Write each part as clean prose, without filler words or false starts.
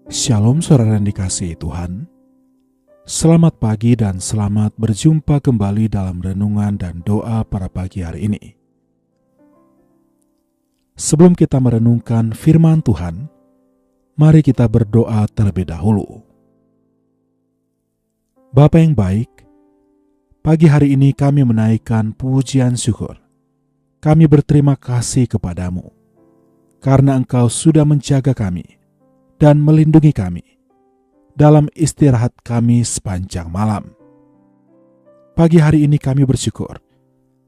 Shalom saudara yang dikasihi Tuhan. Selamat pagi dan selamat berjumpa kembali dalam renungan dan doa pada pagi hari ini. Sebelum kita merenungkan firman Tuhan, mari kita berdoa terlebih dahulu. Bapa yang baik, pagi hari ini kami menaikkan pujian syukur. Kami berterima kasih kepadamu, karena Engkau sudah menjaga kami dan melindungi kami dalam istirahat kami sepanjang malam. Pagi hari ini kami bersyukur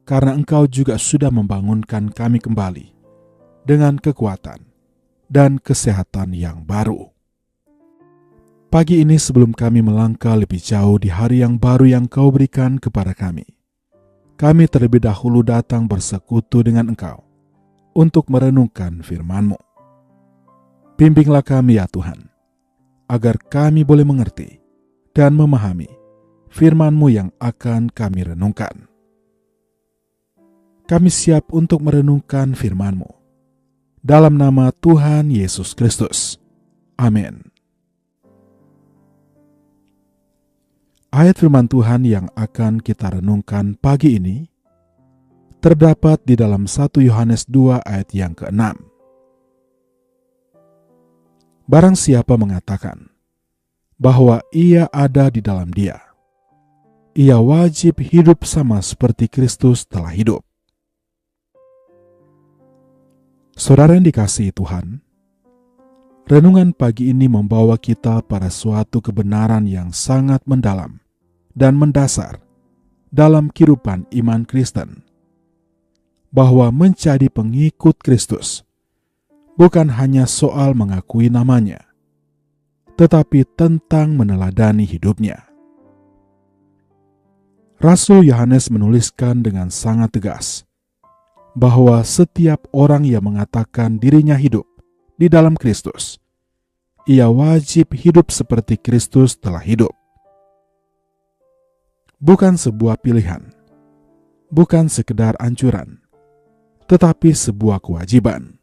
karena Engkau juga sudah membangunkan kami kembali dengan kekuatan dan kesehatan yang baru. Pagi ini sebelum kami melangkah lebih jauh di hari yang baru yang Kau berikan kepada kami terlebih dahulu datang bersekutu dengan Engkau untuk merenungkan firman-Mu. Bimbinglah kami ya Tuhan, agar kami boleh mengerti dan memahami firman-Mu yang akan kami renungkan. Kami siap untuk merenungkan firman-Mu. Dalam nama Tuhan Yesus Kristus. Amin. Ayat firman Tuhan yang akan kita renungkan pagi ini terdapat di dalam 1 Yohanes 2 ayat yang ke-6. Barang siapa mengatakan bahwa ia ada di dalam Dia, ia wajib hidup sama seperti Kristus telah hidup. Saudara yang dikasihi Tuhan, renungan pagi ini membawa kita pada suatu kebenaran yang sangat mendalam dan mendasar dalam kehidupan iman Kristen, bahwa menjadi pengikut Kristus bukan hanya soal mengakui namanya, tetapi tentang meneladani hidupnya. Rasul Yohanes menuliskan dengan sangat tegas bahwa setiap orang yang mengatakan dirinya hidup di dalam Kristus, ia wajib hidup seperti Kristus telah hidup. Bukan sebuah pilihan, bukan sekedar anjuran, tetapi sebuah kewajiban.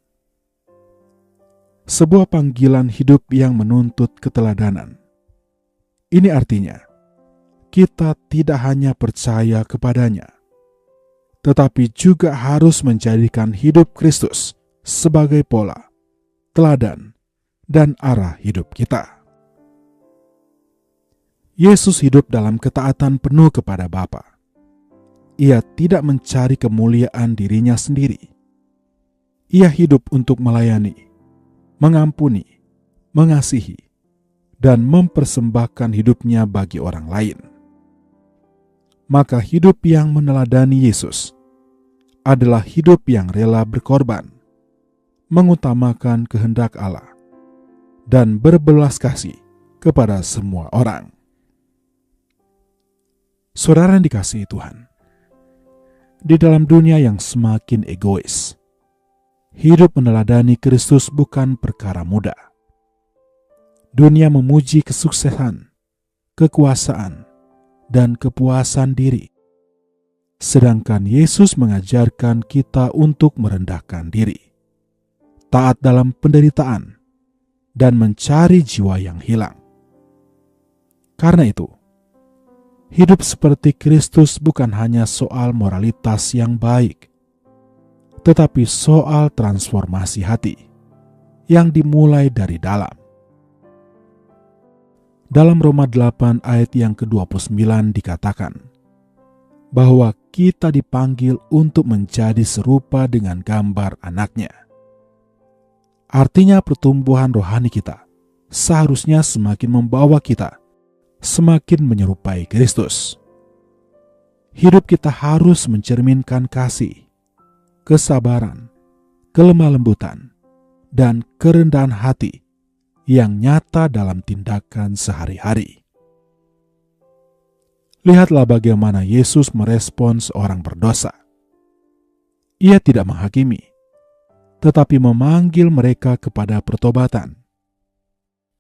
Sebuah panggilan hidup yang menuntut keteladanan. Ini artinya, kita tidak hanya percaya kepadanya, tetapi juga harus menjadikan hidup Kristus sebagai pola, teladan, dan arah hidup kita. Yesus hidup dalam ketaatan penuh kepada Bapa. Ia tidak mencari kemuliaan dirinya sendiri. Ia hidup untuk melayani, mengampuni, mengasihi, dan mempersembahkan hidupnya bagi orang lain. Maka hidup yang meneladani Yesus adalah hidup yang rela berkorban, mengutamakan kehendak Allah, dan berbelas kasih kepada semua orang. Saudara yang dikasihi Tuhan, di dalam dunia yang semakin egois, hidup meneladani Kristus bukan perkara mudah. Dunia memuji kesuksesan, kekuasaan, dan kepuasan diri. Sedangkan Yesus mengajarkan kita untuk merendahkan diri, taat dalam penderitaan, dan mencari jiwa yang hilang. Karena itu, hidup seperti Kristus bukan hanya soal moralitas yang baik, tetapi soal transformasi hati yang dimulai dari dalam. Dalam Roma 8 ayat yang ke-29 dikatakan bahwa kita dipanggil untuk menjadi serupa dengan gambar anaknya. Artinya pertumbuhan rohani kita seharusnya semakin membawa kita semakin menyerupai Kristus. Hidup kita harus mencerminkan kasih, kesabaran, kelemah lembutan, dan kerendahan hati yang nyata dalam tindakan sehari-hari. Lihatlah bagaimana Yesus merespons orang berdosa. Ia tidak menghakimi, tetapi memanggil mereka kepada pertobatan.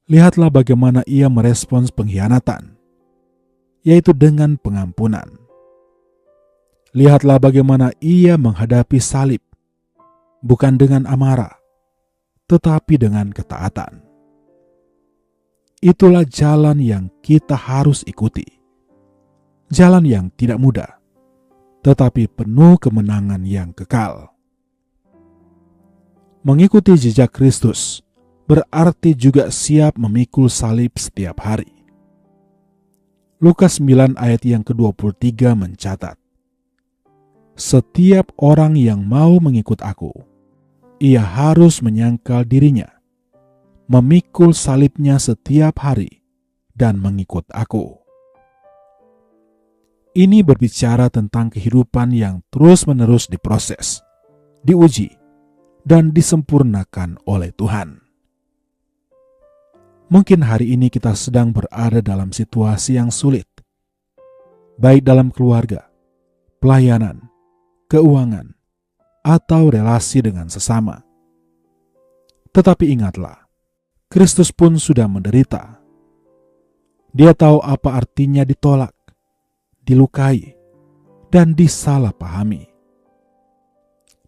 Lihatlah bagaimana ia merespons pengkhianatan, yaitu dengan pengampunan. Lihatlah bagaimana ia menghadapi salib, bukan dengan amarah, tetapi dengan ketaatan. itulah jalan yang kita harus ikuti. Jalan yang tidak mudah, tetapi penuh kemenangan yang kekal. Mengikuti jejak Kristus berarti juga siap memikul salib setiap hari. Lukas 9 ayat yang ke-23 mencatat, "Setiap orang yang mau mengikut aku, ia harus menyangkal dirinya, memikul salibnya setiap hari, dan mengikut aku." Ini berbicara tentang kehidupan yang terus-menerus diproses, diuji, dan disempurnakan oleh Tuhan. Mungkin hari ini kita sedang berada dalam situasi yang sulit, baik dalam keluarga, pelayanan, keuangan, atau relasi dengan sesama. Tetapi ingatlah, Kristus pun sudah menderita. Dia tahu apa artinya ditolak, dilukai, dan disalahpahami.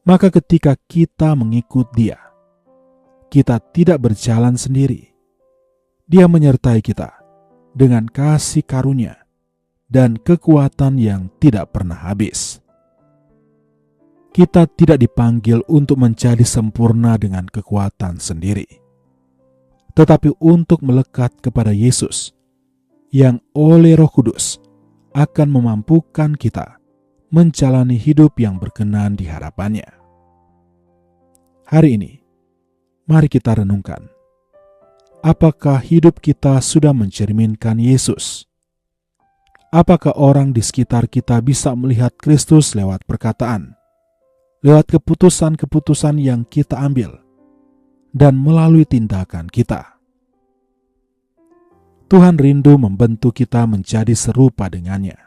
Maka ketika kita mengikut Dia, kita tidak berjalan sendiri. Dia menyertai kita dengan kasih karunia dan kekuatan yang tidak pernah habis. Kita tidak dipanggil untuk menjadi sempurna dengan kekuatan sendiri, tetapi untuk melekat kepada Yesus yang oleh Roh Kudus akan memampukan kita menjalani hidup yang berkenan di hadapannya. Hari ini, mari kita renungkan. Apakah hidup kita sudah mencerminkan Yesus? Apakah orang di sekitar kita bisa melihat Kristus lewat perkataan, lewat keputusan-keputusan yang kita ambil, dan melalui tindakan kita? Tuhan rindu membentuk kita menjadi serupa dengannya.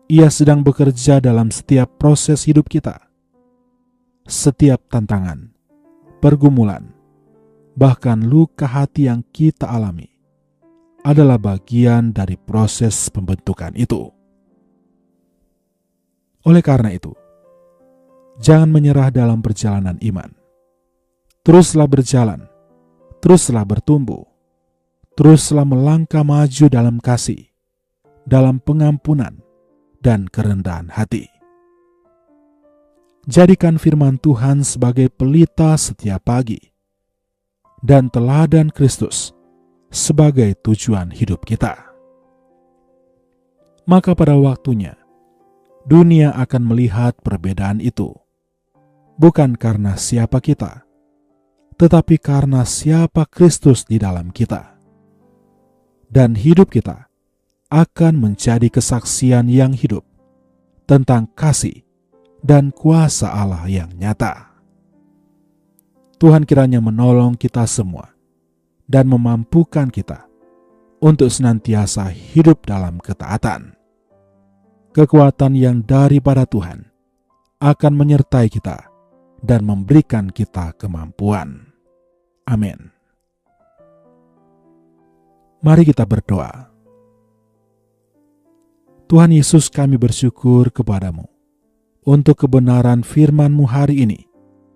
Ia sedang bekerja dalam setiap proses hidup kita. Setiap tantangan, pergumulan, bahkan luka hati yang kita alami adalah bagian dari proses pembentukan itu. Oleh karena itu, jangan menyerah dalam perjalanan iman. Teruslah berjalan, teruslah bertumbuh, teruslah melangkah maju dalam kasih, dalam pengampunan, dan kerendahan hati. Jadikan firman Tuhan sebagai pelita setiap pagi, dan teladan Kristus sebagai tujuan hidup kita. Maka pada waktunya, dunia akan melihat perbedaan itu, bukan karena siapa kita, tetapi karena siapa Kristus di dalam kita. Dan hidup kita akan menjadi kesaksian yang hidup tentang kasih dan kuasa Allah yang nyata. Tuhan kiranya menolong kita semua dan memampukan kita untuk senantiasa hidup dalam ketaatan. Kekuatan yang daripada Tuhan akan menyertai kita dan memberikan kita kemampuan. Amin. Mari kita berdoa. Tuhan Yesus, kami bersyukur kepadamu untuk kebenaran firman-Mu hari ini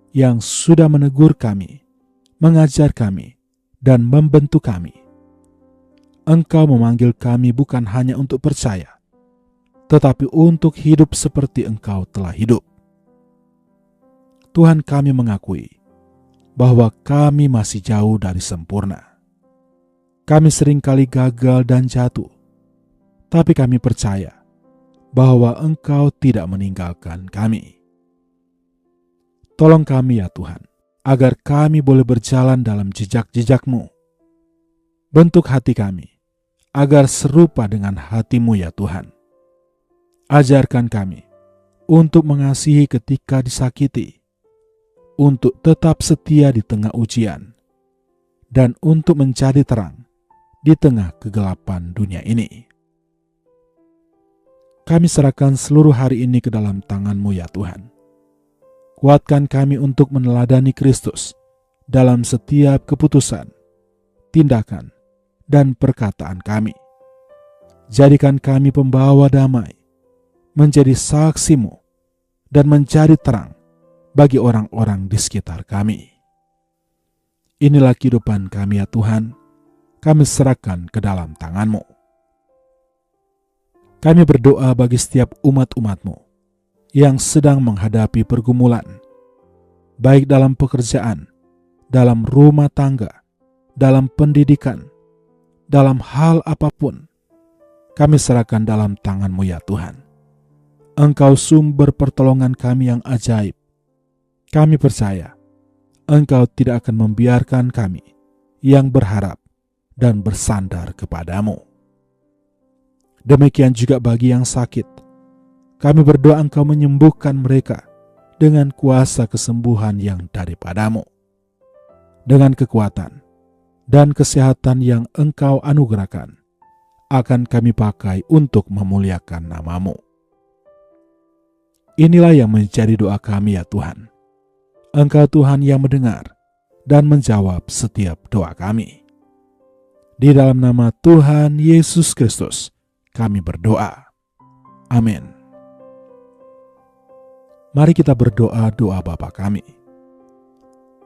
yang sudah menegur kami, mengajar kami, dan membentuk kami. Engkau memanggil kami bukan hanya untuk percaya, tetapi untuk hidup seperti Engkau telah hidup. Tuhan, kami mengakui bahwa kami masih jauh dari sempurna. Kami seringkali gagal dan jatuh, tapi kami percaya bahwa Engkau tidak meninggalkan kami. Tolong kami ya Tuhan, agar kami boleh berjalan dalam jejak-jejak-Mu. Bentuk hati kami, agar serupa dengan hati-Mu ya Tuhan. Ajarkan kami untuk mengasihi ketika disakiti, untuk tetap setia di tengah ujian, dan untuk menjadi terang di tengah kegelapan dunia ini. Kami serahkan seluruh hari ini ke dalam tangan-Mu ya Tuhan. Kuatkan kami untuk meneladani Kristus dalam setiap keputusan, tindakan, dan perkataan kami. Jadikan kami pembawa damai, menjadi saksi-Mu, dan menjadi terang bagi orang-orang di sekitar kami. Inilah kehidupan kami ya Tuhan. kami serahkan ke dalam tangan-Mu. Kami berdoa bagi setiap umat-umat-Mu yang sedang menghadapi pergumulan, baik dalam pekerjaan, dalam rumah tangga, dalam pendidikan, dalam hal apapun. Kami serahkan dalam tangan-Mu ya Tuhan. Engkau sumber pertolongan kami yang ajaib. Kami percaya Engkau tidak akan membiarkan kami yang berharap dan bersandar kepadamu. Demikian juga bagi yang sakit. Kami berdoa Engkau menyembuhkan mereka dengan kuasa kesembuhan yang daripadamu. Dengan kekuatan dan kesehatan yang Engkau anugerahkan, akan kami pakai untuk memuliakan nama-Mu. Inilah yang menjadi doa kami ya Tuhan. Engkau Tuhan yang mendengar dan menjawab setiap doa kami. Di dalam nama Tuhan Yesus Kristus, kami berdoa. Amin. Mari kita berdoa doa Bapa kami.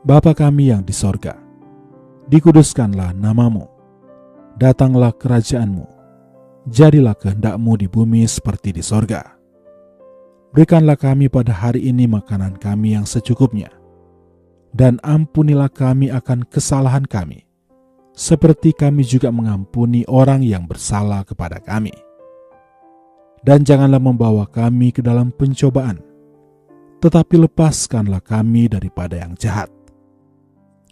Bapa kami yang di sorga, dikuduskanlah nama-Mu. Datanglah kerajaan-Mu. Jadilah kehendak-Mu di bumi seperti di sorga. Berikanlah kami pada hari ini makanan kami yang secukupnya. Dan ampunilah kami akan kesalahan kami, seperti kami juga mengampuni orang yang bersalah kepada kami. Dan janganlah membawa kami ke dalam pencobaan, tetapi lepaskanlah kami daripada yang jahat.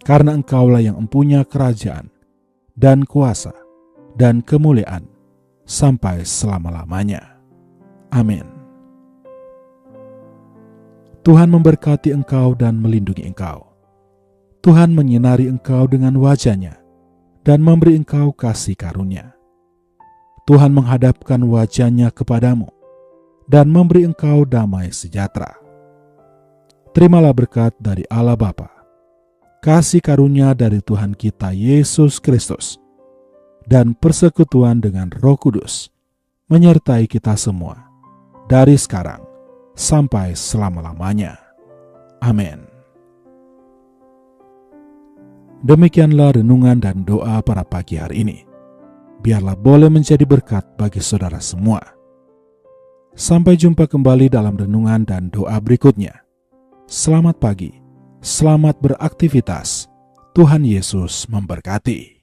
Karena Engkaulah yang mempunyai kerajaan, dan kuasa, dan kemuliaan, sampai selama-lamanya. Amin. Tuhan memberkati engkau dan melindungi engkau. Tuhan menyinari engkau dengan wajah-Nya dan memberi engkau kasih karunia. Tuhan menghadapkan wajah-Nya kepadamu dan memberi engkau damai sejahtera. Terimalah berkat dari Allah Bapa, kasih karunia dari Tuhan kita Yesus Kristus, dan persekutuan dengan Roh Kudus menyertai kita semua dari sekarang sampai selama-lamanya. Amin. Demikianlah renungan dan doa pada pagi hari ini. Biarlah boleh menjadi berkat bagi saudara semua. Sampai jumpa kembali dalam renungan dan doa berikutnya. Selamat pagi, selamat beraktivitas. Tuhan Yesus memberkati.